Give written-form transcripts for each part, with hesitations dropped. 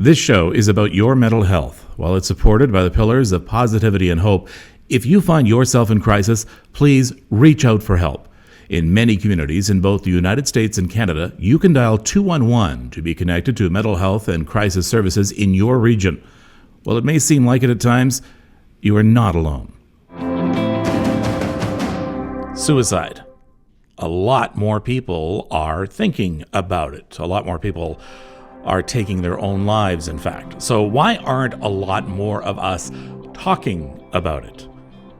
This show is about your mental health. While it's supported by the pillars of positivity and hope, if you find yourself in crisis, please reach out for help. In many communities in both the United States and Canada, you can dial 211 to be connected to mental health and crisis services in your region. While it may seem like it at times, you are not alone. Suicide. A lot more people are thinking about it. A lot more people are taking their own lives, in fact. So why aren't a lot more of us talking about it?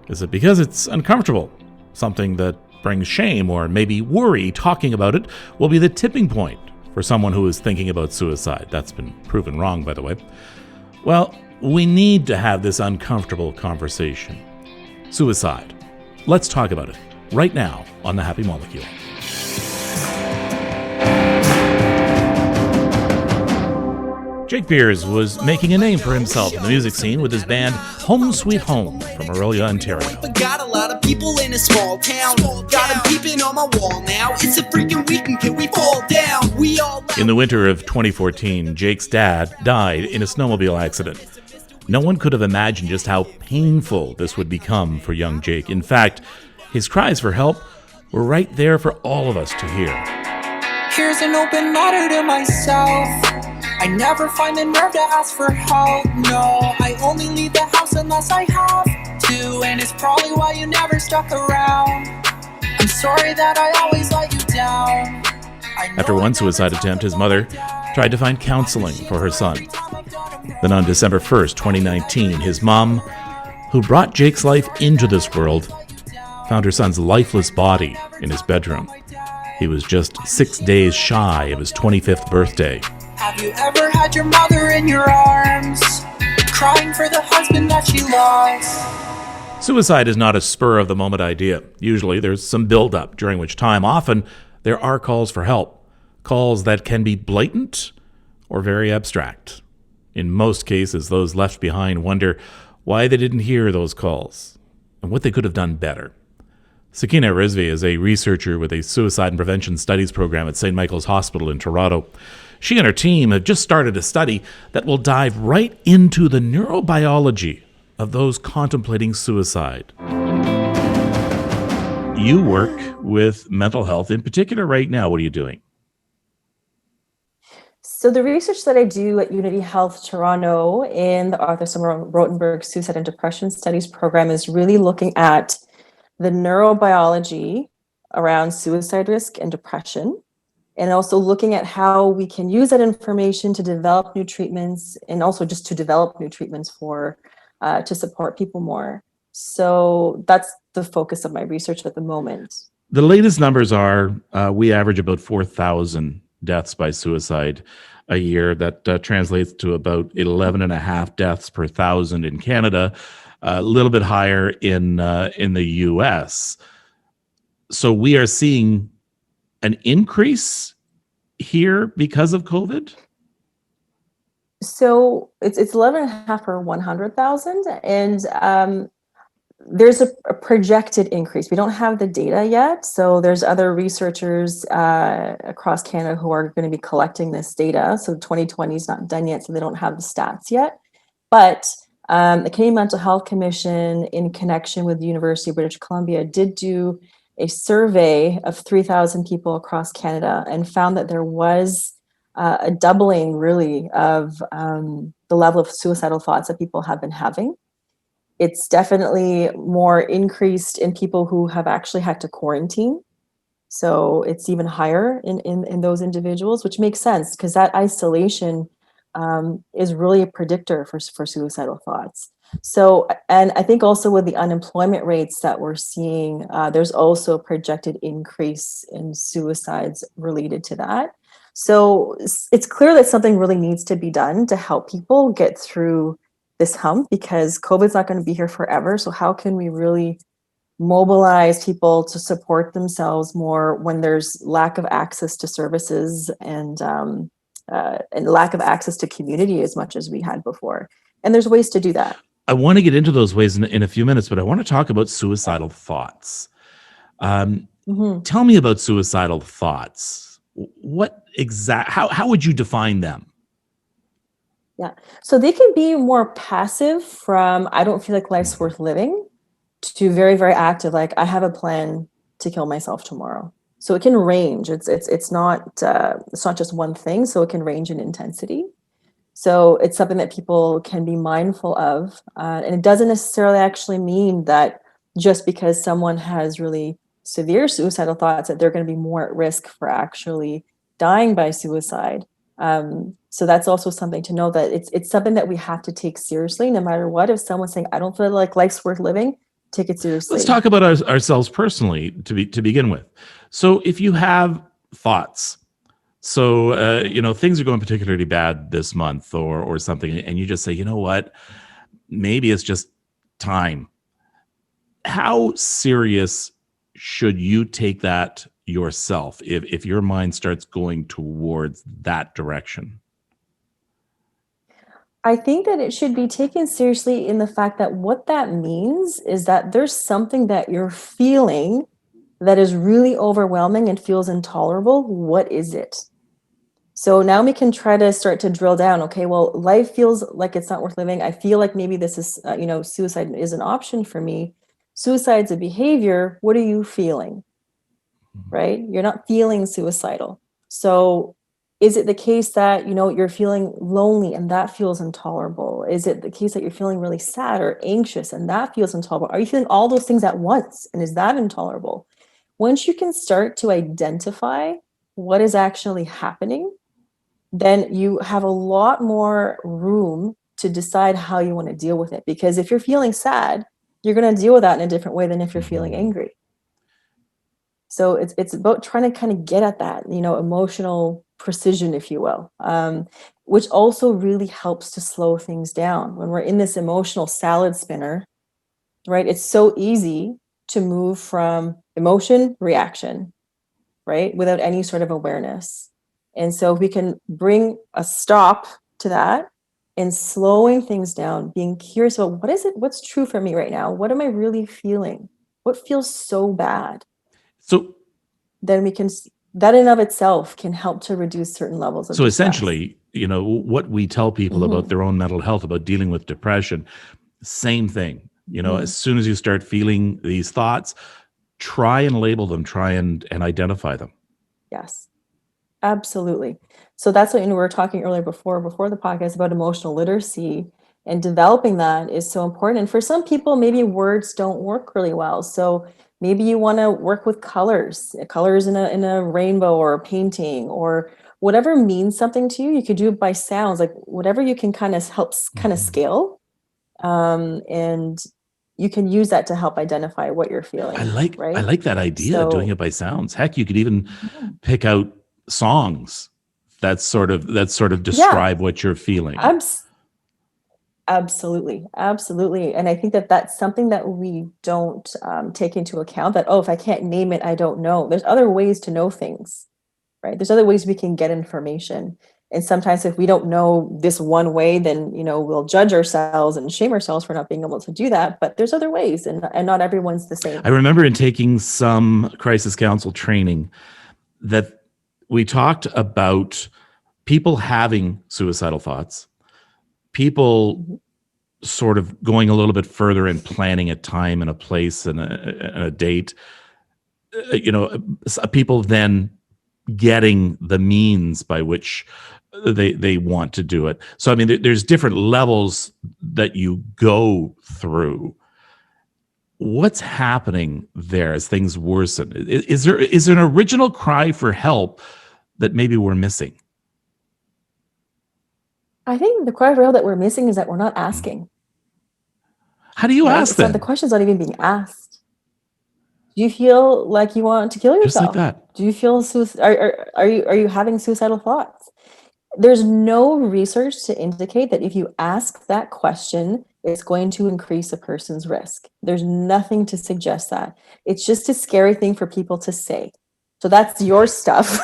Is it because it's uncomfortable? Something that brings shame or maybe worry? Talking about it will be the tipping point for someone who is thinking about suicide. That's been proven wrong, by the way. Well, we need to have this uncomfortable conversation. Suicide. Let's talk about it right now on The Happy Molecule. Jake Beers was making a name for himself in the music scene with his band Home Sweet Home from Aurelia, Ontario. Got a lot of people in a small town. Got them peeping on my wall now. It's a freaking weekend, can we fall down? We all... In the winter of 2014, Jake's dad died in a snowmobile accident. No one could have imagined just how painful this would become for young Jake. In fact, his cries for help were right there for all of us to hear. Here's an open letter to myself. I never find the nerve to ask for help. No, I only leave the house unless I have to, and it's probably why you never stuck around. I'm sorry that I always let you down. After one suicide attempt, his mother tried to find counseling for her son. Then on December 1st, 2019, his mom, who brought Jake's life into this world, found her son's lifeless body in his bedroom. He was just 6 days shy of his 25th birthday. Have you ever had your mother in your arms, crying for the husband that she lost? Suicide is not a spur-of-the-moment idea. Usually there's some build-up, during which time often there are calls for help, calls that can be blatant or very abstract. In most cases, those left behind wonder why they didn't hear those calls and what they could have done better. Sakina is a researcher with a suicide and prevention studies program at St. Michael's Hospital in Toronto. She and her team have just started a study that will dive right into the neurobiology of those contemplating suicide. You work with mental health in particular right now. What are you doing? So the research that I do at Unity Health Toronto in the Arthur Summer Rotenberg Suicide and Depression Studies program is really looking at the neurobiology around suicide risk and depression, and also looking at how we can use that information to develop new treatments, and also just to develop new treatments for to support people more. So that's the focus of my research at the moment. The latest numbers are we average about 4,000 deaths by suicide a year. That translates to about 11 and a half deaths per thousand in Canada, a little bit higher in the US. So we are seeing an increase here because of COVID? So it's 11 and a half per 100,000. And there's a projected increase. We don't have the data yet. So there's other researchers across Canada who are going to be collecting this data. So 2020 is not done yet, so they don't have the stats yet. But the Canadian Mental Health Commission, in connection with the University of British Columbia, did do a survey of 3,000 people across Canada and found that there was a doubling, really, of the level of suicidal thoughts that people have been having. It's definitely more increased in people who have actually had to quarantine. So it's even higher in those individuals, which makes sense because that isolation is really a predictor for suicidal thoughts. So, and I think also with the unemployment rates that we're seeing, there's also a projected increase in suicides related to that. So it's clear that something really needs to be done to help people get through this hump, because COVID's not going to be here forever. So how can we really mobilize people to support themselves more when there's lack of access to services and lack of access to community as much as we had before? And there's ways to do that. I want to get into those ways in a few minutes, but I want to talk about suicidal thoughts. Tell me about suicidal thoughts. How would you define them? Yeah. So they can be more passive from, I don't feel like life's worth living, to very, very active, like I have a plan to kill myself tomorrow. So it can range. It's not just one thing. So it can range in intensity. So it's something that people can be mindful of. And it doesn't necessarily actually mean that just because someone has really severe suicidal thoughts that they're going to be more at risk for actually dying by suicide. So that's also something to know, that it's something that we have to take seriously no matter what. If someone's saying, I don't feel like life's worth living, take it seriously. Let's talk about ourselves personally to begin with. So if you have thoughts, so things are going particularly bad this month or something, and you just say, you know what, maybe it's just time. How serious should you take that yourself if your mind starts going towards that direction? I think that it should be taken seriously in the fact that what that means is that there's something that you're feeling that is really overwhelming and feels intolerable. What is it? So now we can try to start to drill down. Okay, well, life feels like it's not worth living. I feel like maybe this is, suicide is an option for me. Suicide's a behavior. What are you feeling? Right? You're not feeling suicidal. So is it the case that, you're feeling lonely and that feels intolerable? Is it the case that you're feeling really sad or anxious and that feels intolerable? Are you feeling all those things at once? And is that intolerable? Once you can start to identify what is actually happening, then you have a lot more room to decide how you want to deal with it. Because if you're feeling sad, you're going to deal with that in a different way than if you're feeling angry. So it's about trying to kind of get at that, emotional precision, if you will, which also really helps to slow things down. When we're in this emotional salad spinner, right, it's so easy to move from emotion, reaction, right, without any sort of awareness. And so if we can bring a stop to that and slowing things down, being curious about what's true for me right now? What am I really feeling? What feels so bad? So then that in of itself can help to reduce certain levels of distress. Essentially, what we tell people about their own mental health, about dealing with depression, same thing. As soon as you start feeling these thoughts, try and label them, try and identify them. Yes, absolutely. So that's what we were talking earlier before the podcast about emotional literacy, and developing that is so important. And for some people, maybe words don't work really well. So maybe you want to work with colors in a rainbow or a painting or whatever means something to you. You could do it by sounds, like whatever you can kind of help kind of scale. And you can use that to help identify what you're feeling. I right? like that idea, doing it by sounds. Heck, you could even pick out songs that sort of describe what you're feeling. Absolutely. And I think that that's something that we don't take into account, that, if I can't name it, I don't know. There's other ways to know things, right? There's other ways we can get information. And sometimes if we don't know this one way, then, we'll judge ourselves and shame ourselves for not being able to do that. But there's other ways, and not everyone's the same. I remember in taking some crisis counsel training that we talked about people having suicidal thoughts, people sort of going a little bit further and planning a time and a place and a date, people then getting the means by which they want to do it. So, I mean, there's different levels that you go through. What's happening there as things worsen? Is there an original cry for help that maybe we're missing? I think the cry for help that we're missing is that we're not asking. How do you ask them? The question's not even being asked. Do you feel like you want to kill yourself? Just like that. Do you feel are you having suicidal thoughts? There's no research to indicate that if you ask that question, it's going to increase a person's risk. There's nothing to suggest that. It's just a scary thing for people to say. So that's your stuff,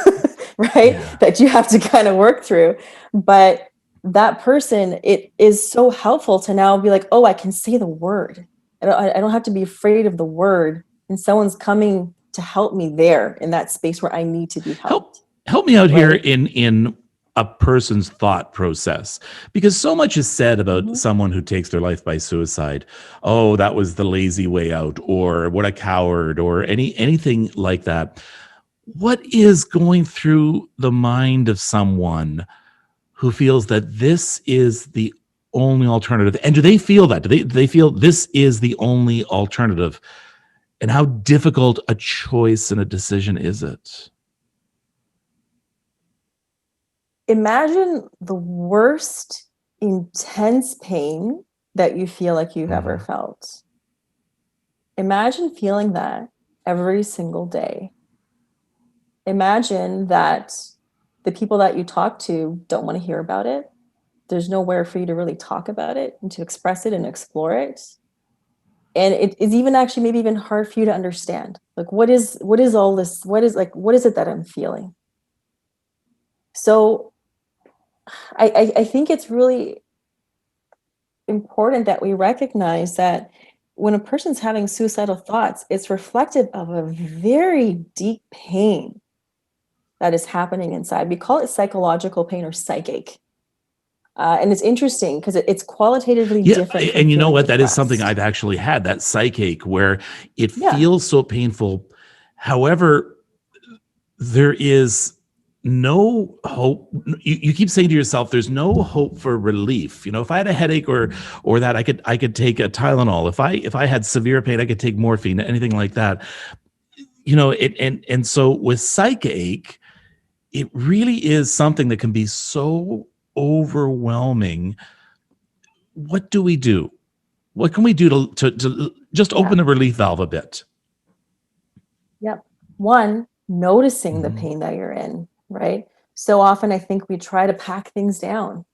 right? Yeah. That you have to kind of work through. But that person, it is so helpful to now be like, I can say the word. I don't have to be afraid of the word. And someone's coming to help me there in that space where I need to be helped. Help me out here in a person's thought process, because so much is said about someone who takes their life by suicide. Oh, that was the lazy way out, or what a coward, or anything like that. What is going through the mind of someone who feels that this is the only alternative? And do they feel that? Do they feel this is the only alternative? And how difficult a choice and a decision is it? Imagine the worst intense pain that you feel like you've ever felt. Imagine feeling that every single day. Imagine that the people that you talk to don't want to hear about it. There's nowhere for you to really talk about it and to express it and explore it. And it is even actually maybe even hard for you to understand. Like, what is all this? What is it that I'm feeling? So I think it's really important that we recognize that when a person's having suicidal thoughts, it's reflective of a very deep pain that is happening inside. We call it psychological pain or psychache. And it's interesting because it's qualitatively different. And you know what? That is depressed. something I've actually had, that psychache, where it Yeah. feels so painful. However, there is no hope. You keep saying to yourself, there's no hope for relief. You know, if I had a headache or that, I could take a Tylenol. If I had severe pain, I could take morphine, anything like that. You know, and so with psychache, it really is something that can be so overwhelming. What do we do? What can we do to just open the relief valve a bit? Yep. One, noticing the pain that you're in, right? So often I think we try to pack things down.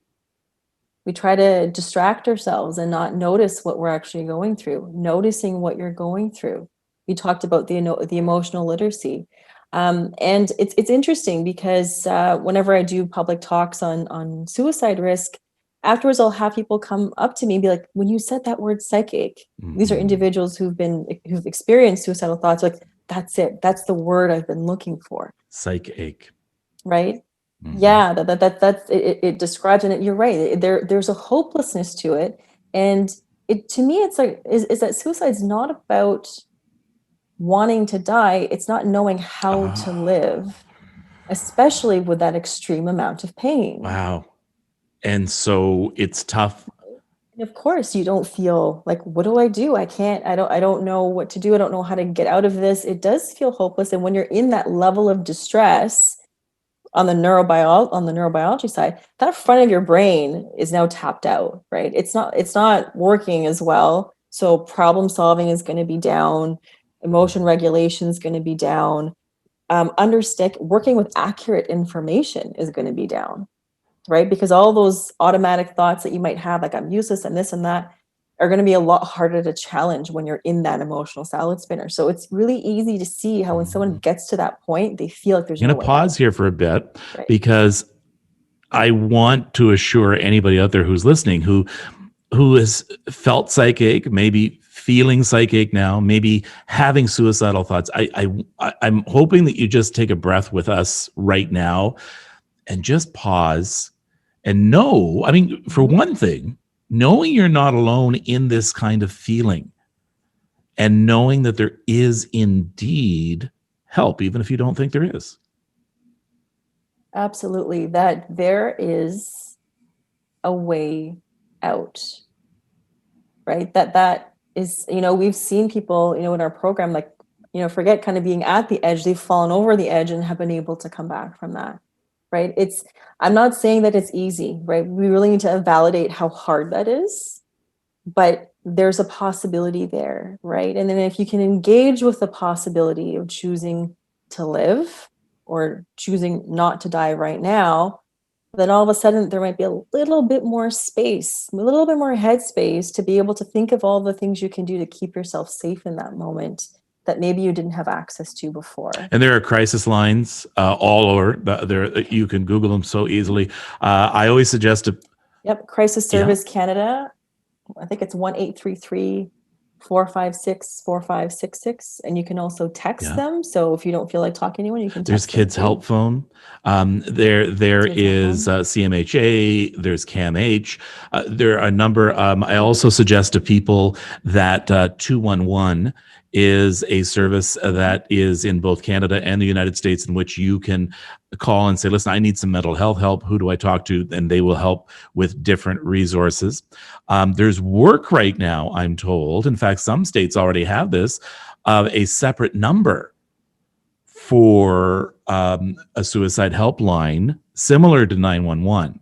We try to distract ourselves and not notice what we're actually going through, noticing what you're going through. We talked about the emotional literacy. And it's interesting because whenever I do public talks on suicide risk, afterwards I'll have people come up to me and be like, when you said that word psychic, these are individuals who've experienced suicidal thoughts, like, that's it. That's the word I've been looking for. Psychache. Right? Yeah, that's it describes, and you're right. There's a hopelessness to it. And to me, it's like, is that suicide's not about wanting to die, it's not knowing how to live, especially with that extreme amount of pain. Wow. And so it's tough. And of course, you don't feel like, what do I do? I don't know what to do. I don't know how to get out of this. It does feel hopeless. And when you're in that level of distress, on the neurobiology side, that front of your brain is now tapped out, right? It's not working as well. So problem solving is going to be down. Emotion regulation is going to be down. Working with accurate information is going to be down, right? Because all those automatic thoughts that you might have, like, I'm useless and this and that, are going to be a lot harder to challenge when you're in that emotional salad spinner. So it's really easy to see how when someone gets to that point, they feel like there's I'm going to pause here for a bit, because I want to assure anybody out there who's listening who has felt psychache, maybe feeling psychache now, maybe having suicidal thoughts. I'm hoping that you just take a breath with us right now and just pause and know, I mean, for one thing, knowing you're not alone in this kind of feeling, and knowing that there is indeed help, even if you don't think there is. Absolutely. That there is a way out, right? That is, we've seen people, in our program, like, forget kind of being at the edge, they've fallen over the edge and have been able to come back from that, right? I'm not saying that it's easy, right? We really need to validate how hard that is, but there's a possibility there, right? And then if you can engage with the possibility of choosing to live or choosing not to die right now, then all of a sudden there might be a little bit more space, a little bit more headspace to be able to think of all the things you can do to keep yourself safe in that moment that maybe you didn't have access to before. And there are crisis lines all over. You can Google them so easily. I always suggest Crisis Service Canada. I think it's 1-833 456-4566, and you can also text Yeah. them. So if you don't feel like talking to anyone, you can There's text them Kids too. Help Phone. There Kids Help is Phone. CMHA. There's CAMH. There are a number. I also suggest to people that 211 is a service that is in both Canada and the United States, in which you can call and say, "Listen, I need some mental health help. Who do I talk to?" And they will help with different resources. There's work right now, I'm told. In fact, some states already have this, of a separate number for a suicide helpline similar to 911.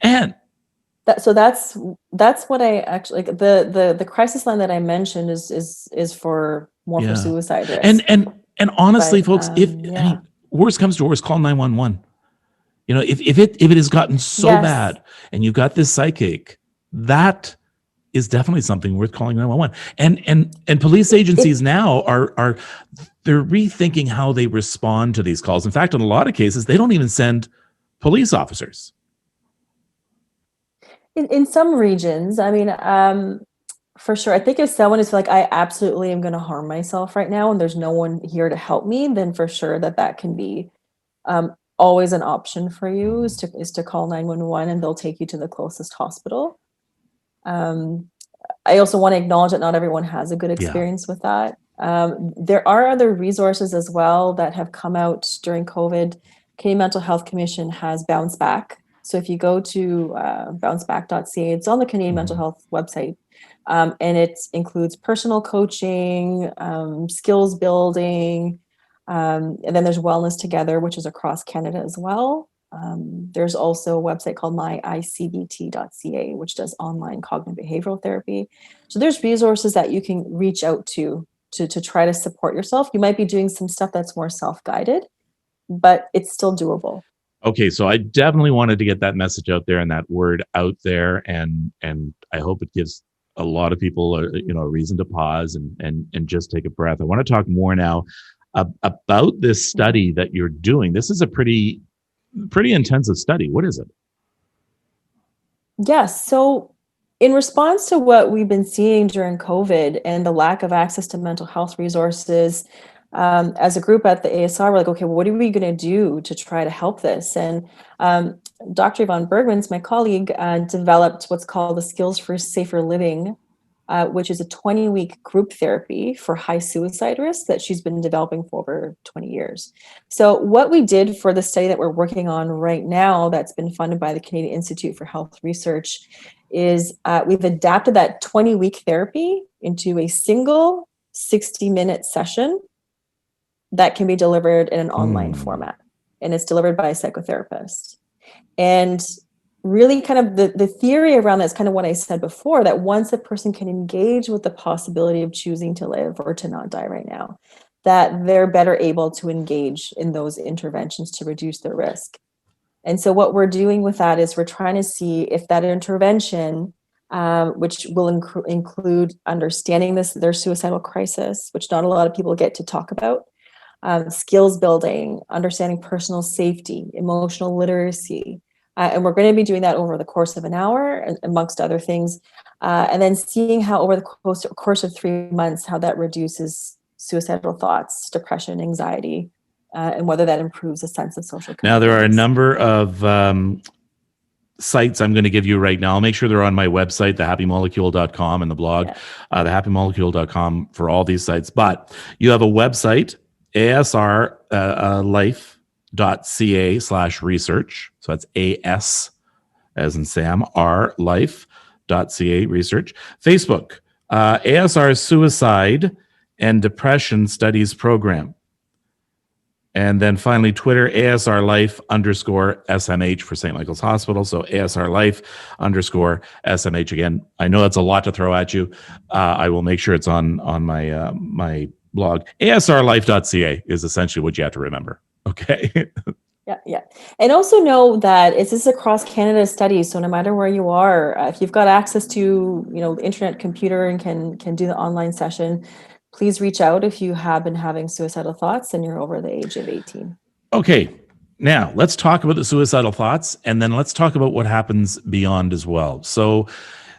And That's what I actually like. The crisis line that I mentioned is for more for yeah, suicide risk. and honestly, But folks, if I yeah. mean, worst comes to worst, call 911. You know, if it has gotten so Yes. bad and you've got this psychic, that is definitely something worth calling 911. And police agencies now are they're rethinking how they respond to these calls. In fact, in a lot of cases, they don't even send police officers. In some regions, I mean, for sure. I think if someone is like, I absolutely am going to harm myself right now, and there's no one here to help me, then for sure that can be always an option for you is to call 911, and they'll take you to the closest hospital. I also want to acknowledge that not everyone has a good experience with that. There are other resources as well that have come out during COVID. Canadian Mental Health Commission has Bounce Back. So if you go to bounceback.ca, it's on the Canadian Mental Health website, and it includes personal coaching, skills building, and then there's Wellness Together, which is across Canada as well. There's also a website called myicbt.ca, which does online cognitive behavioral therapy. So there's resources that you can reach out to try to support yourself. You might be doing some stuff that's more self-guided, but it's still doable. Okay, so I definitely wanted to get that message out there and that word out there, and I hope it gives a lot of people a reason to pause and just take a breath. I want to talk more now about this study that you're doing. This is a pretty intensive study. What is it? Yes. So in response to what we've been seeing during COVID and the lack of access to mental health resources, as a group at the ASR, we're like, okay, well, what are we going to do to try to help this? And Dr. Yvonne Bergmans, my colleague, developed what's called the Skills for Safer Living, which is a 20-week group therapy for high suicide risk that she's been developing for over 20 years. So what we did for the study that we're working on right now that's been funded by the Canadian Institute for Health Research is we've adapted that 20-week therapy into a single 60-minute session that can be delivered in an online format. And it's delivered by a psychotherapist. And really kind of the theory around that is kind of what I said before, that once a person can engage with the possibility of choosing to live or to not die right now, that they're better able to engage in those interventions to reduce their risk. And so what we're doing with that is we're trying to see if that intervention, which will include understanding their suicidal crisis, which not a lot of people get to talk about, skills building, understanding personal safety, emotional literacy. And we're going to be doing that over the course of an hour, amongst other things. And then seeing how over the course of 3 months, how that reduces suicidal thoughts, depression, anxiety, and whether that improves a sense of social connectivity. Now, there are a number of sites I'm going to give you right now. I'll make sure they're on my website, thehappymolecule.com, and the blog, thehappymolecule.com, for all these sites. But you have a website, asrlife.ca/research. So that's AS as in Sam, rlife.ca research. Facebook, ASR Suicide and Depression Studies Program. And then finally, Twitter, ASR_Life_SMH for St. Michael's Hospital. So ASR_Life_SMH. Again, I know that's a lot to throw at you. I will make sure it's on my my blog. ASRlife.ca is essentially what you have to remember. Okay. Yeah. And also know that this is across Canada study. So no matter where you are, if you've got access to, the internet, computer, and can do the online session, please reach out if you have been having suicidal thoughts and you're over the age of 18. Okay. Now let's talk about the suicidal thoughts, and then let's talk about what happens beyond as well. So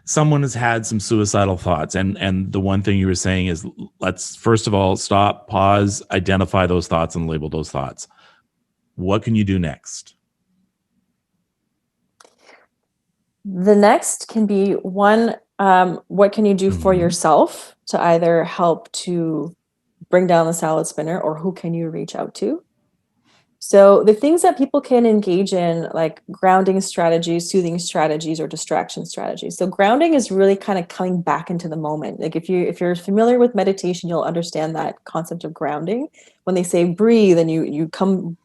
someone has had some suicidal thoughts, and the one thing you were saying is, let's first of all stop, pause, identify those thoughts and label those thoughts. What can you do next? The next can be one, what can you do for Mhm. yourself to either help to bring down the salad spinner, or who can you reach out to? So the things that people can engage in, like grounding strategies, soothing strategies, or distraction strategies. So grounding is really kind of coming back into the moment. Like if you're familiar with meditation, you'll understand that concept of grounding. When they say breathe, and you come,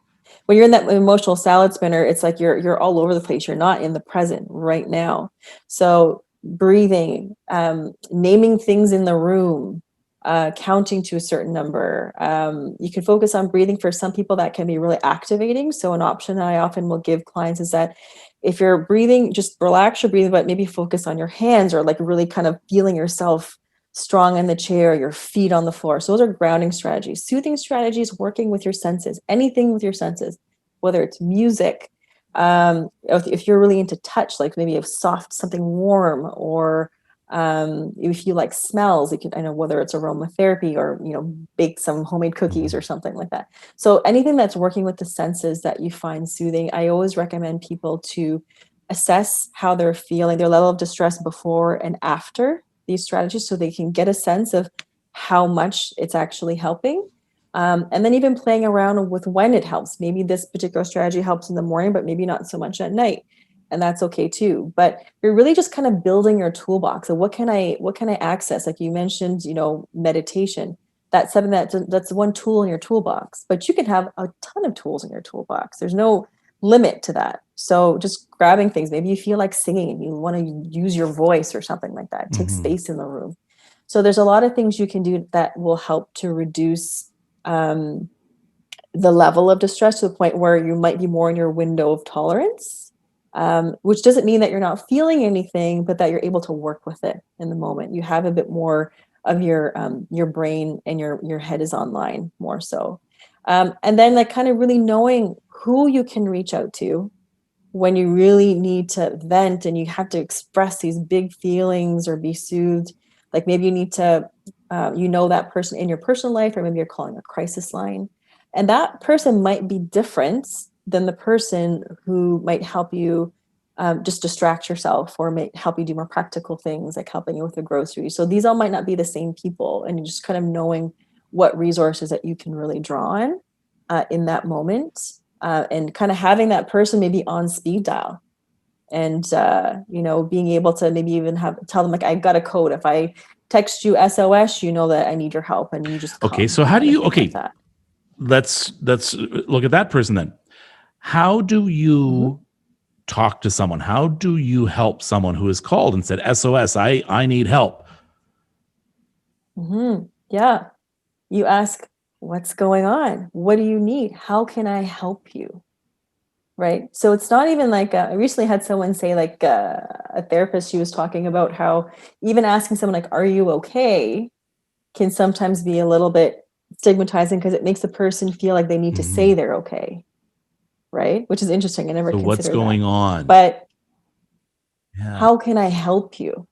when you're in that emotional salad spinner, it's like you're all over the place. You're not in the present right now. So breathing, naming things in the room, counting to a certain number. You can focus on breathing. For some people, that can be really activating. So an option that I often will give clients is that if you're breathing, just relax your breathing, but maybe focus on your hands, or like really kind of feeling yourself strong in the chair, your feet on the floor. So those are grounding strategies. Soothing strategies, working with your senses, anything with your senses, whether it's music, if you're really into touch, like maybe a soft, something warm, or if you like smells, you can, I know, whether it's aromatherapy, or, bake some homemade cookies or Mhm. something like that. So anything that's working with the senses that you find soothing, I always recommend people to assess how they're feeling, their level of distress before and after these strategies, so they can get a sense of how much it's actually helping. And then even playing around with when it helps. Maybe this particular strategy helps in the morning, but maybe not so much at night. And that's okay too. But you're really just kind of building your toolbox. So what can I access? Like you mentioned, meditation. That's something that's one tool in your toolbox, but you can have a ton of tools in your toolbox. There's no limit to that. So just grabbing things. Maybe you feel like singing and you want to use your voice or something like that. Take Mhm. space in the room. So there's a lot of things you can do that will help to reduce um, the level of distress to the point where you might be more in your window of tolerance, which doesn't mean that you're not feeling anything, but that you're able to work with it in the moment. You have a bit more of your brain, and your head is online more so. And then like kind of really knowing who you can reach out to when you really need to vent and you have to express these big feelings or be soothed. Like maybe you need to, that person in your personal life, or maybe you're calling a crisis line. And that person might be different than the person who might help you just distract yourself, or might help you do more practical things like helping you with the groceries. So these all might not be the same people. And you just kind of knowing what resources that you can really draw on in that moment, and kind of having that person maybe on speed dial, and being able to maybe even tell them, like, I got a code. If I text you SOS, you know that I need your help, and you just Okay, come, so how do kind of you thing like okay, that. let's look at that person then. How do Hmm. you talk to someone? How do you help someone who has called and said, SOS, I need help? Hmm. Yeah. You ask, what's going on? What do you need? How can I help you? Right. So it's not even like, I recently had someone say, like, a therapist, she was talking about how even asking someone, like, are you okay, can sometimes be a little bit stigmatizing, because it makes the person feel like they need to say Mhm. they're okay, right? Which is interesting. I never So what's considered that. going on? But Yeah, how can I help you?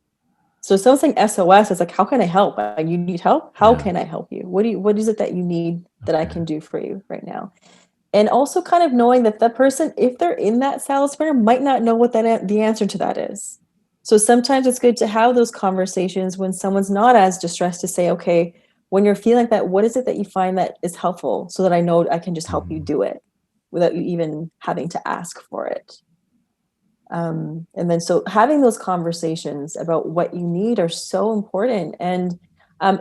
So someone saying SOS is like, how can I help? You need help? How yeah, can I help you? What is it that you need that I okay. can do for you right now? And also kind of knowing that the person, if they're in that salad spinner, might not know what the answer to that is. So sometimes it's good to have those conversations when someone's not as distressed, to say, okay, when you're feeling like that, what is it that you find that is helpful, so that I know I can just help you Mhm. do it without you even having to ask for it. And then so having those conversations about what you need are so important. And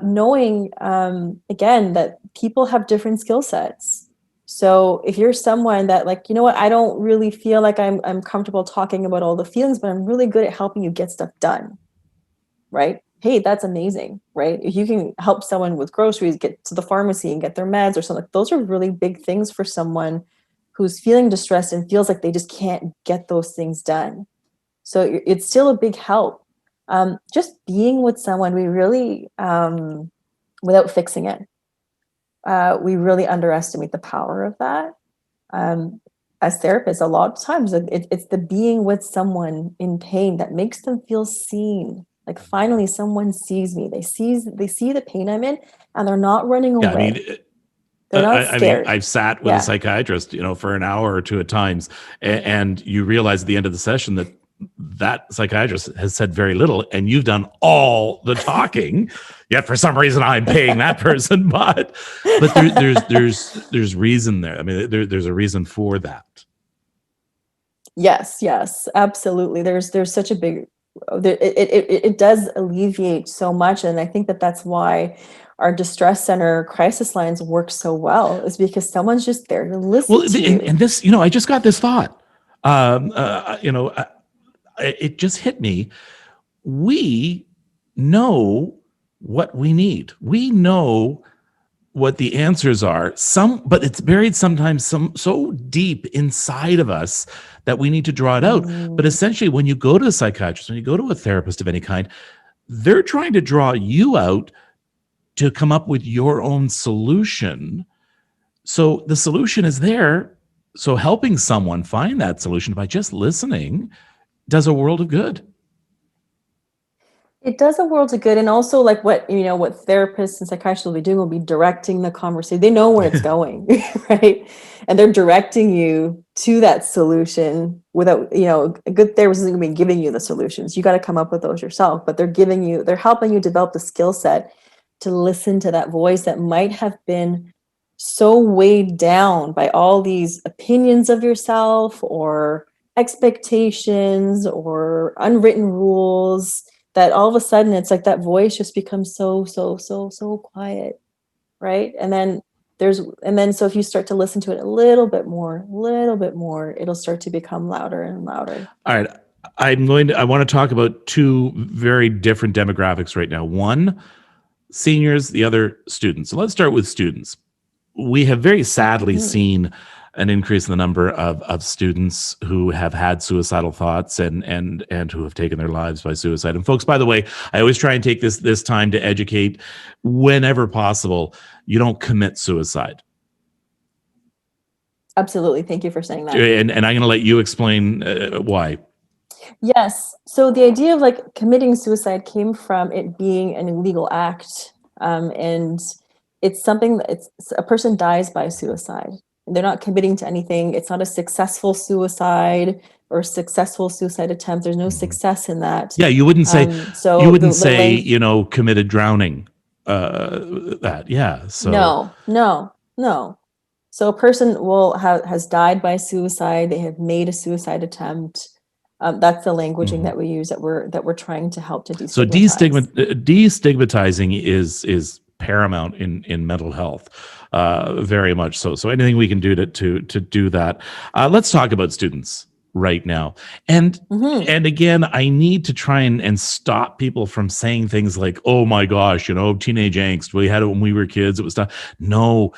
knowing, again, that people have different skill sets. So if you're someone that, like, what, I don't really feel like I'm comfortable talking about all the feelings, but I'm really good at helping you get stuff done, right? Hey, that's amazing, right? If you can help someone with groceries, get to the pharmacy and get their meds or something, those are really big things for someone who's feeling distressed and feels like they just can't get those things done. So it's still a big help. Just being with someone, we really, without fixing it, we really underestimate the power of that. Um, as therapists, a lot of times it's the being with someone in pain that makes them feel seen. Like finally someone sees me. They see the pain I'm in, and they're not running Yeah, I mean, away. They're not I mean, scared. I've sat with a Yeah. psychiatrist, for an hour or two at times, and you realize at the end of the session that that psychiatrist has said very little, and you've done all the talking. Yet for some reason, I'm paying that person, but there's reason there. I mean, there's a reason for that. Yes, absolutely. There's such a big, it does alleviate so much, and I think that's why our distress center crisis lines work so well, is because someone's just there to listen Well, to you. and this, I just got this thought. It just hit me. We know what we need. We know what the answers are. But it's buried sometimes so deep inside of us that we need to draw it out. But essentially, when you go to a psychiatrist, when you go to a therapist of any kind, they're trying to draw you out to come up with your own solution. So the solution is there. So helping someone find that solution by just listening does a world of good. It does a world of good, and also like what therapists and psychiatrists will be doing will be directing the conversation. They know where it's going, right? And they're directing you to that solution without, a good therapist isn't going to be giving you the solutions. You got to come up with those yourself, but they're helping you develop the skill set to listen to that voice that might have been so weighed down by all these opinions of yourself or expectations or unwritten rules, that all of a sudden it's like that voice just becomes so quiet, right? And then so if you start to listen to it a little bit more, it'll start to become louder and louder. All right. I want to talk about two very different demographics right now. One, seniors, the other, students. So let's start with students. We have very sadly seen an increase in the number of students who have had suicidal thoughts and who have taken their lives by suicide. And folks, by the way, I always try and take this time to educate whenever possible. You don't commit suicide. Absolutely. Thank you for saying that. And I'm going to let you explain why. Yes. So the idea of like committing suicide came from it being an illegal act. And it's something it's a person dies by suicide. They're not committing to anything. It's not a successful suicide or successful suicide attempt. There's no success in that. Yeah, you wouldn't say committed drowning. That yeah. So no. So a person has died by suicide. They have made a suicide attempt. That's the languaging that we use that we're trying to help to destigmatize. So destigmatizing is paramount in mental health, very much so. So anything we can do to do that. Let's talk about students right now. And again, I need to try and stop people from saying things like, "Oh my gosh, teenage angst. We had it when we were kids. It was tough." No,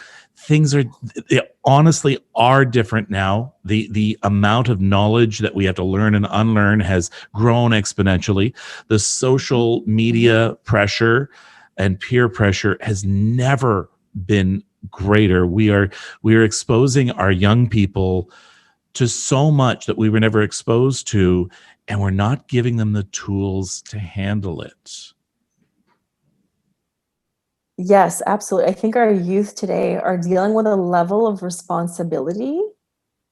they honestly are different now. The amount of knowledge that we have to learn and unlearn has grown exponentially. The social media pressure and peer pressure has never been greater. We are exposing our young people to so much that we were never exposed to, and we're not giving them the tools to handle it. Yes, absolutely. I think our youth today are dealing with a level of responsibility.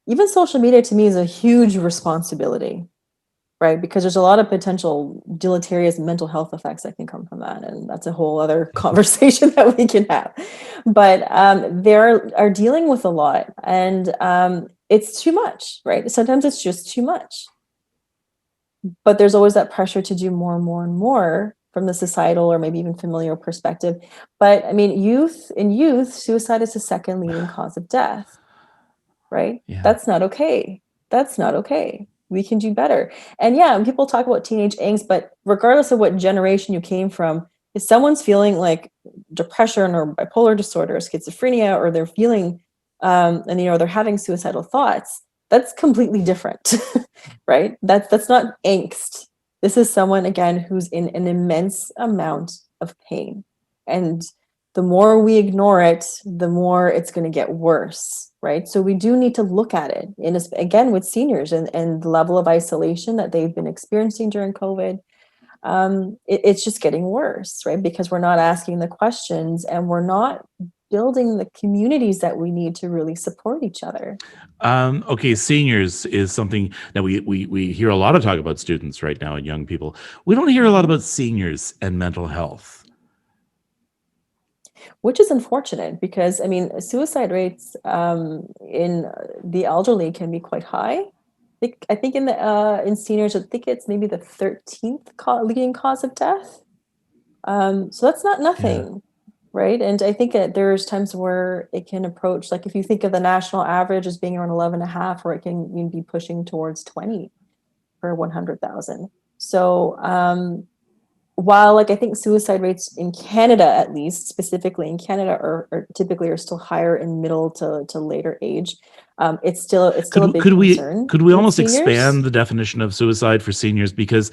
Even social media to me is a huge responsibility, right? Because there's a lot of potential deleterious mental health effects that can come from that. And that's a whole other conversation that we can have. But they are dealing with a lot, and it's too much, right? Sometimes it's just too much. But there's always that pressure to do more and more and more from the societal or maybe even familial perspective. But I mean, in youth, suicide is the second leading cause of death, right? Yeah. That's not okay. We can do better. And yeah, people talk about teenage angst, but regardless of what generation you came from, if someone's feeling like depression or bipolar disorder or schizophrenia, or they're feeling, and they're having suicidal thoughts, that's completely different, right? That's not angst. This is someone, again, who's in an immense amount of pain. And the more we ignore it, the more it's going to get worse. right? So we do need to look at it. And again, with seniors and the level of isolation that they've been experiencing during COVID, it's just getting worse, right? Because we're not asking the questions and we're not building the communities that we need to really support each other. Okay, seniors is something that we hear a lot of talk about students right now and young people. We don't hear a lot Mhm. about seniors and mental health. Which is unfortunate because, I mean, suicide rates in the elderly can be quite high. I think in seniors, I think it's maybe the 13th leading cause of death. So that's not Yeah. nothing, right? And I think that there's times where it can approach, like if you think of the national average as being around 11 and a half, where it can be pushing towards 20 per 100,000. So while like I think suicide rates in Canada, at least specifically in Canada, are typically are still higher in middle to later age, it's still a big concern Could we with almost seniors. expand the definition of suicide for seniors, because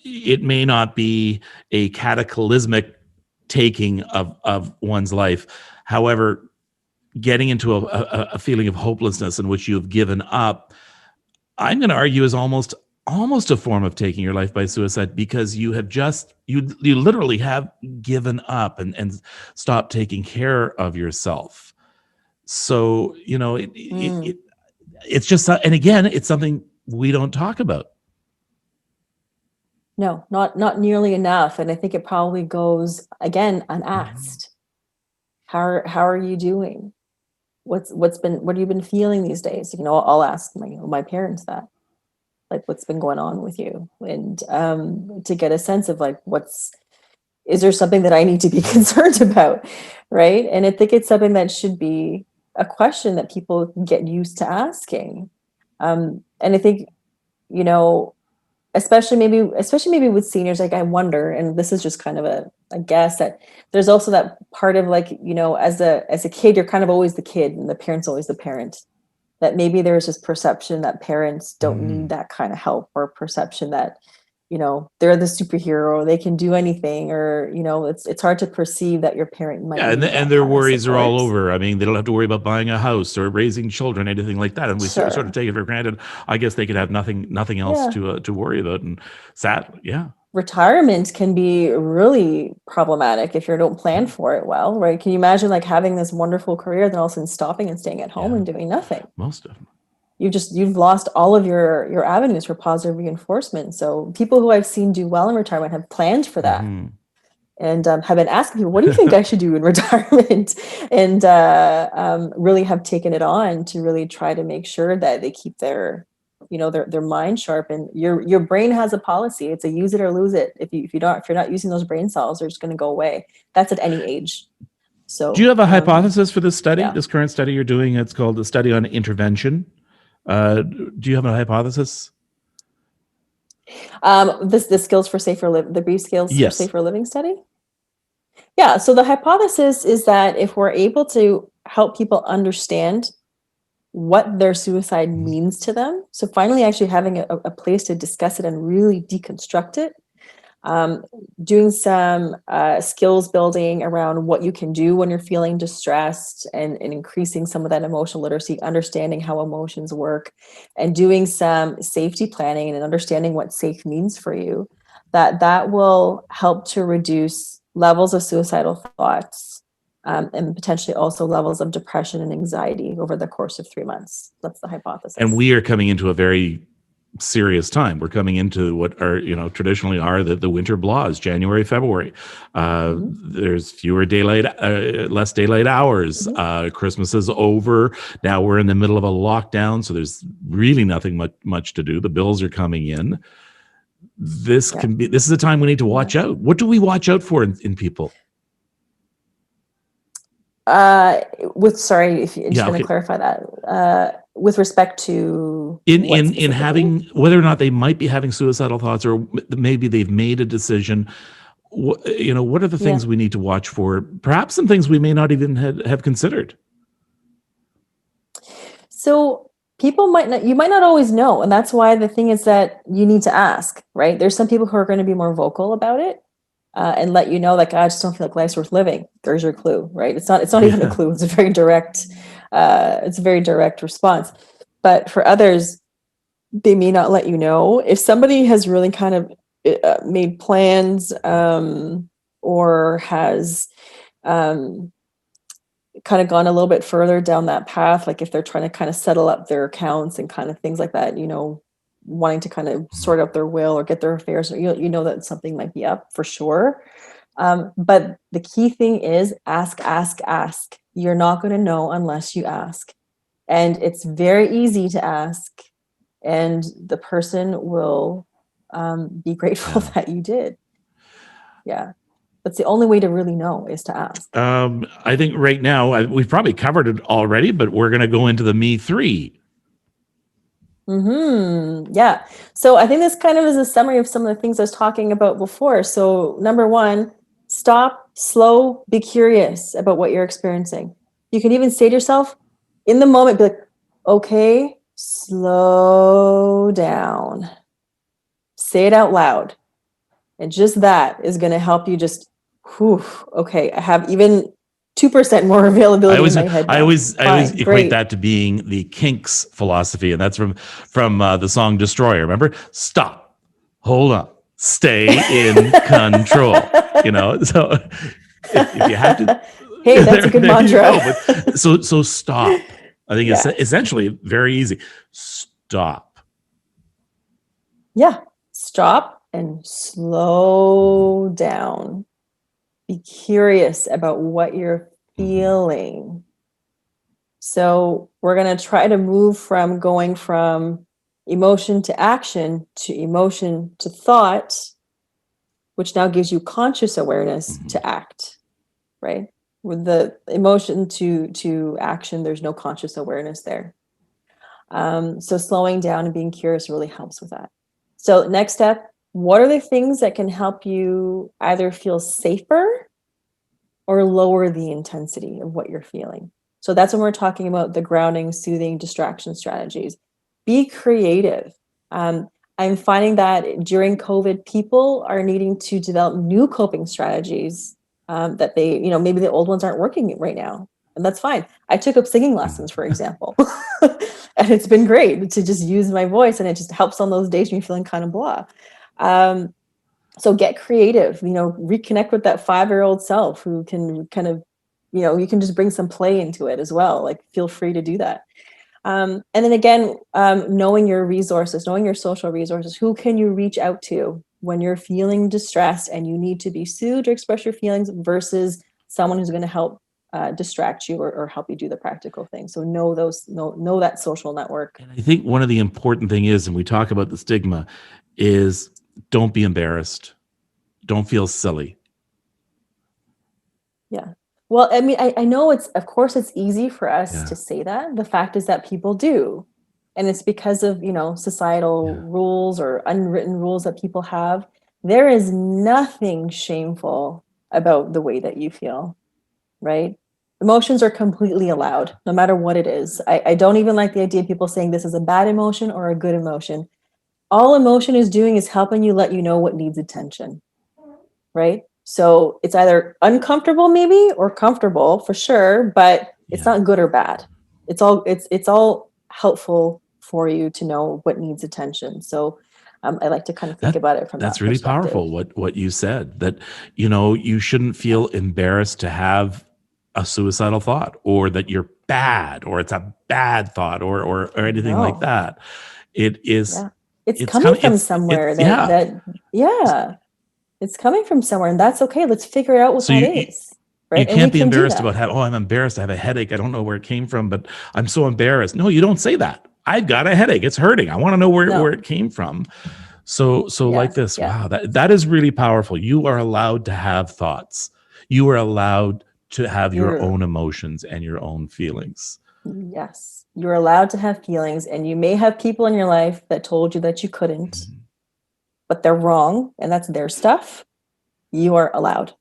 it may not be a cataclysmic taking of one's life. However, getting into a feeling of hopelessness in which you have given up, I'm going to argue, is almost a form of taking your life by suicide, because you have just you literally have given up and stopped taking care of yourself. So Mm, it's just, and again, it's something we don't talk about. no, not nearly enough, and I think it probably goes again Mhm. unasked. How are you doing? What have you been feeling these days? I'll ask my parents that, like, what's been going on with you, and to get a sense of like is there something that I need to be concerned about, right? And I think it's something that should be a question that people get used to asking. And I think, you know, especially maybe with seniors, like I wonder, and this is just kind of a guess, that there's also that part of like, as a kid, you're kind of always the kid and the parent's always the parent. That maybe there's this perception that parents don't need Mhm. that kind of help, or perception that, they're the superhero, they can do anything, or, it's hard to perceive that your parent might Yeah, need and that their kind of worries are all support. over. I mean, they don't have to worry about buying a house or raising children, anything like that, and we sort of Sure. take it for granted. I guess they could have nothing else Yeah. to worry about, and sad. Yeah. Retirement can be really problematic if you don't plan for it well, right? Can you imagine like having this wonderful career, then all of a sudden stopping and staying at home Yeah, and doing nothing? most of them. You've lost all of your avenues for positive reinforcement. So people who I've seen do well in retirement have planned for that, Mhm. and have been asking people, "What do you think I should do in retirement?" And really have taken it on to really try to make sure that they keep their mind sharp. And your brain has a policy. It's a use it or lose it. If you're not using those brain cells, they're just going to go away. That's at any age. Do you So have a hypothesis for this study, yeah. this current study you're doing? It's called the study on intervention. Do you have a hypothesis? The skills for the brief skills for Yes. safer living study. Yeah. So the hypothesis is that if we're able to help people understand what their suicide Mhm. means to them. So finally actually having a place to discuss it and really deconstruct it. Um, Doing some skills building around what you can do when you're feeling distressed, and increasing some of that emotional literacy, understanding how emotions work, and doing some safety planning and understanding what safe means for you, that will help to reduce levels of suicidal thoughts, and potentially also levels of depression and anxiety over the course of 3 months. That's the And hypothesis. we are coming into a very serious time. We're coming into what are, traditionally are the winter blahs, January, February. Mhm, There's less daylight hours. mhm. Christmas is over. Now we're in the middle of a lockdown, so there's really nothing much to do. The bills are coming in. Yeah, This is a time we need to yeah. watch out. What do we watch out for in people? Uh, sorry, if I'm just Yeah, going to okay. clarify that. With respect to in what in in specifically? having, whether or not they might be having suicidal thoughts, or maybe they've made a decision, what are the Yeah. things we need to watch for, perhaps some things we may not even have considered. So you might not always know, and that's why the thing is that you need to ask, right? There's some people who are going to be more vocal about it, and let you know, like, I just don't feel like life's worth living. There's your clue, right? It's not even a Yeah. clue. It's a very direct. It's a very direct response. But for others, they may not let you know. If somebody has really kind of made plans, or has kind of gone a little bit further down that path, like if they're trying to kind of settle up their accounts and kind of things like that, wanting to kind of sort out their will or get their affairs, that something might be up for sure. But the key thing is ask, ask, ask. You're not going to know unless you ask. And it's very easy to ask, and the person will be grateful that you did. Yeah. That's the only way to really know, is to ask. I think right now we've probably covered it already, but we're going to go into the me 3. Yeah. So I think this kind of is a summary of some of the things I was talking about before. So number 1, stop, slow, be curious about what you're experiencing. You can even say to yourself in the moment, be like, okay, slow down. Say it out loud. And just that is going to help you just, okay, I have even 2% more availability in my head now. I always equate great. that to being the Kinks philosophy, and that's from the song Destroyer. Remember? Stop, hold on, stay in control. So if you have to, hey, that's a good mantra. So stop. I think it's essentially very easy. Stop. Yeah, stop and slow down. Be curious about what you're feeling. So we're going to try to move from going from emotion to action to emotion to thought, which now gives you conscious awareness to act, right? With the emotion to action, there's no conscious awareness there. So slowing down and being curious really helps with that. So next step, what are the things that can help you either feel safer or lower the intensity of what you're feeling? So that's when we're talking about the grounding, soothing, distraction strategies. Be creative. I'm finding that during COVID, people are needing to develop new coping strategies that they, maybe the old ones aren't working right now. And that's fine. I took up singing lessons, for example, and it's been great to just use my voice, and it just helps on those days when you're feeling kind of blah. So get creative, reconnect with that 5-year-old self who can kind of, you can just bring some play into it as well. Like, feel free to do that. And then again, knowing your resources, knowing your social resources, who can you reach out to when you're feeling distressed and you need to be soothed or express your feelings versus someone who's going to help distract you or help you do the practical things. So know that social network. And I think one of the important thing is, and we talk about the stigma, is don't be embarrassed. Don't feel silly. Yeah. Well, I mean, I know of course it's easy for us to say that. The fact is that people do. And it's because of, societal rules or unwritten rules that people have. There is nothing shameful about the way that you feel, right? Emotions are completely allowed, no matter what it is. I don't even like the idea of people saying this is a bad emotion or a good emotion. All emotion is doing is helping you let you know what needs attention, right? So it's either uncomfortable maybe or comfortable for sure, but it's not good or bad. It's all helpful for you to know what needs attention. So I like to kind of think about it from that perspective. That's really powerful what you said, that you shouldn't feel embarrassed to have a suicidal thought, or that you're bad, or it's a bad thought, or anything like that. It is it's coming from somewhere. It's coming from somewhere, and that's okay. Let's figure out what that is. Right? You can't be embarrassed about I'm embarrassed. I have a headache. I don't know where it came from, but I'm so embarrassed. No, you don't say that. I've got a headache. It's hurting. I want to know where it came from. So like this. Wow, that is really powerful. You are allowed to have thoughts. You are allowed to have your own emotions and your own feelings. Yes, you're allowed to have feelings, and you may have people in your life that told you that you couldn't, but they're wrong, and that's their stuff. You are allowed.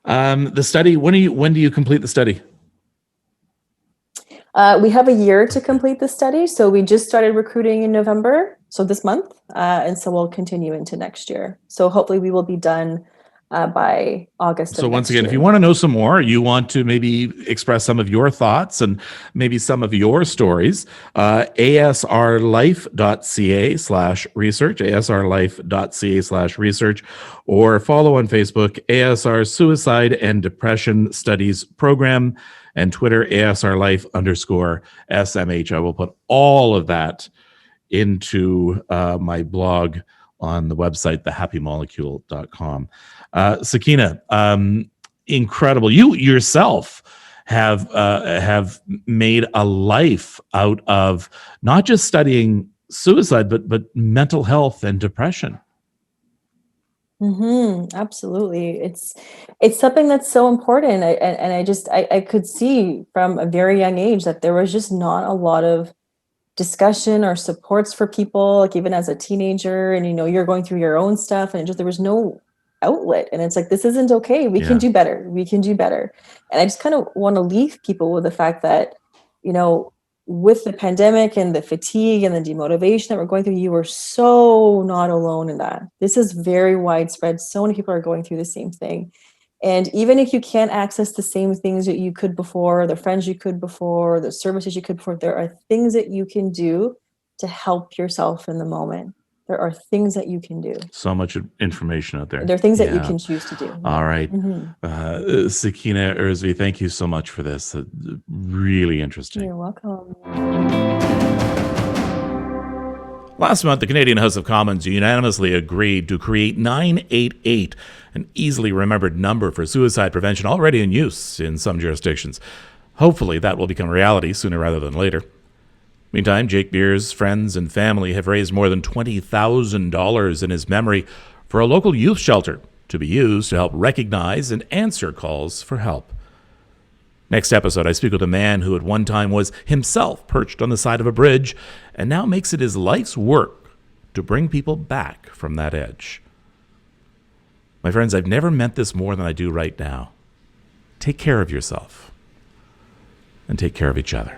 The study, when do you complete the study? We have a year to complete the study. So we just started recruiting in November, so this month, and so we'll continue into next year. So hopefully we will be done by August So of once next again, year. if you want to know some more, you want to maybe express some of your thoughts and maybe some of your stories, asrlife.ca/research, asrlife.ca/research, or follow on Facebook, ASR Suicide and Depression Studies Program, and Twitter, ASRlife_SMH. I will put all of that into my blog on the website, thehappymolecule.com. Sakina, incredible. You yourself have made a life out of not just studying suicide, but mental health and depression. Absolutely. It's something that's so important. I could see from a very young age that there was just not a lot of discussion or supports for people, like even as a teenager, and you're going through your own stuff, and there was no outlet, and it's like, this isn't okay. We can do better. And I just kind of want to leave people with the fact that, with the pandemic and the fatigue and the demotivation that we're going through, you are so not alone in that. This is very widespread. So many people are going through the same thing. And even if you can't access the same things that you could before, the friends you could before, the services you could before, there are things that you can do to help yourself in the moment. There are things that you can do. So much information out there. There are things that you can choose to do. All right. Sakina Erzvi, thank you so much for this. Really interesting. You're welcome. Last month, the Canadian House of Commons unanimously agreed to create 988, an easily remembered number for suicide prevention already in use in some jurisdictions. Hopefully, that will become reality sooner rather than later. Meantime, Jake Beer's friends and family have raised more than $20,000 in his memory for a local youth shelter to be used to help recognize and answer calls for help. Next episode, I speak with a man who at one time was himself perched on the side of a bridge and now makes it his life's work to bring people back from that edge. My friends, I've never meant this more than I do right now. Take care of yourself and take care of each other.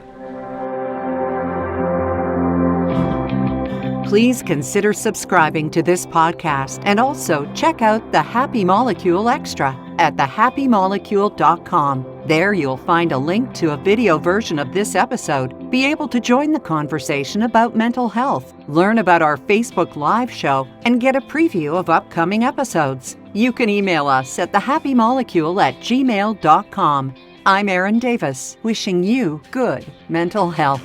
Please consider subscribing to this podcast and also check out the Happy Molecule Extra at thehappymolecule.com. There you'll find a link to a video version of this episode, be able to join the conversation about mental health, learn about our Facebook Live show, and get a preview of upcoming episodes. You can email us at thehappymolecule@gmail.com. I'm Erin Davis, wishing you good mental health.